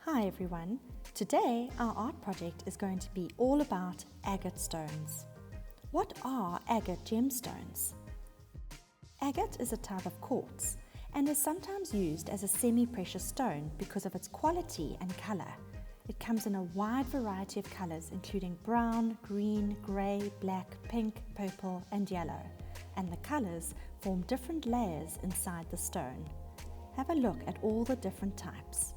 Hi everyone, today our art project is going to be all about agate stones. What are agate gemstones? Agate is a type of quartz and is sometimes used as a semi-precious stone because of its quality and colour. It comes in a wide variety of colours including brown, green, grey, black, pink, purple and yellow, and the colours form different layers inside the stone. Have a look at all the different types.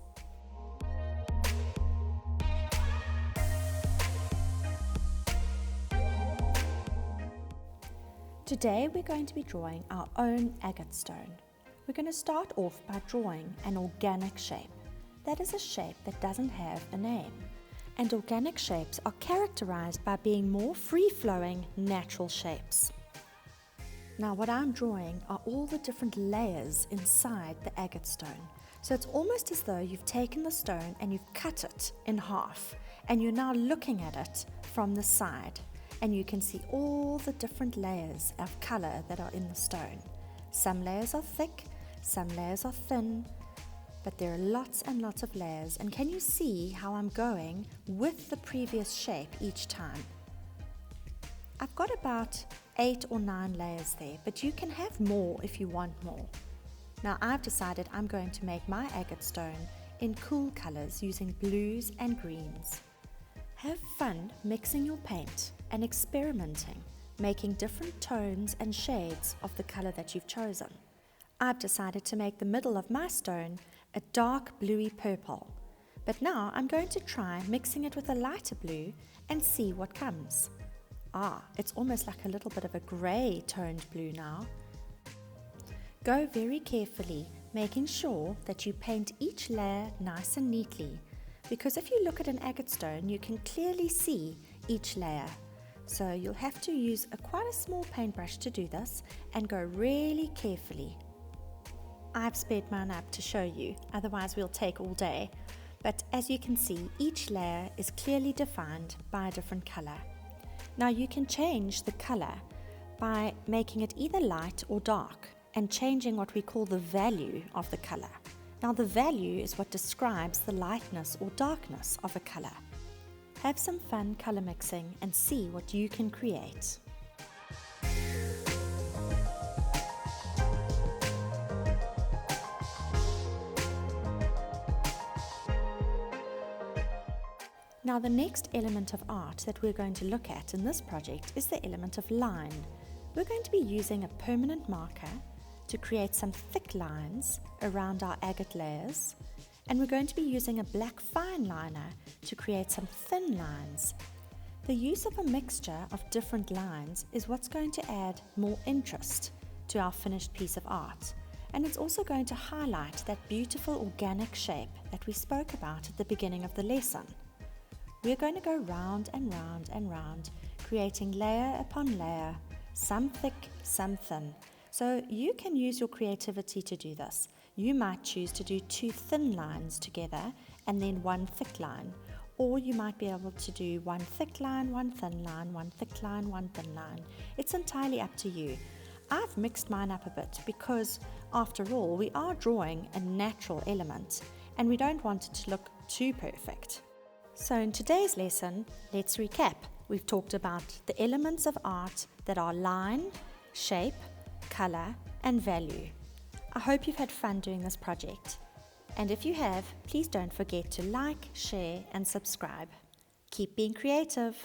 Today we're going to be drawing our own agate stone. We're going to start off by drawing an organic shape. That is a shape that doesn't have a name. And organic shapes are characterized by being more free-flowing, natural shapes. Now what I'm drawing are all the different layers inside the agate stone. So it's almost as though you've taken the stone and you've cut it in half, and you're now looking at it from the side. And you can see all the different layers of color that are in the stone. Some layers are thick, some layers are thin, but there are lots and lots of layers. And can you see how I'm going with the previous shape each time? I've got about 8 or 9 layers there, but you can have more if you want more. Now I've decided I'm going to make my agate stone in cool colors using blues and greens. Have fun mixing your paint and experimenting, making different tones and shades of the color that you've chosen. I've decided to make the middle of my stone a dark bluey purple, but now I'm going to try mixing it with a lighter blue and see what comes. It's almost like a little bit of a grey toned blue now. Go very carefully, making sure that you paint each layer nice and neatly, because if you look at an agate stone, you can clearly see each layer. So you'll have to use quite a small paintbrush to do this and go really carefully. I've sped mine up to show you, otherwise we'll take all day. But as you can see, each layer is clearly defined by a different color. Now you can change the color by making it either light or dark and changing what we call the value of the color. Now the value is what describes the lightness or darkness of a color. Have some fun color mixing and see what you can create. Now the next element of art that we're going to look at in this project is the element of line. We're going to be using a permanent marker to create some thick lines around our agate layers, and we're going to be using a black fine liner to create some thin lines. The use of a mixture of different lines is what's going to add more interest to our finished piece of art, and it's also going to highlight that beautiful organic shape that we spoke about at the beginning of the lesson. We're going to go round and round and round, creating layer upon layer, some thick, some thin. So you can use your creativity to do this. You might choose to do 2 thin lines together and then 1 thick line. Or you might be able to do 1 thick line, 1 thin line, 1 thick line, 1 thin line. It's entirely up to you. I've mixed mine up a bit because, after all, we are drawing a natural element and we don't want it to look too perfect. So in today's lesson, let's recap. We've talked about the elements of art that are line, shape, color and value. I hope you've had fun doing this project. And if you have, please don't forget to like, share and subscribe. Keep being creative.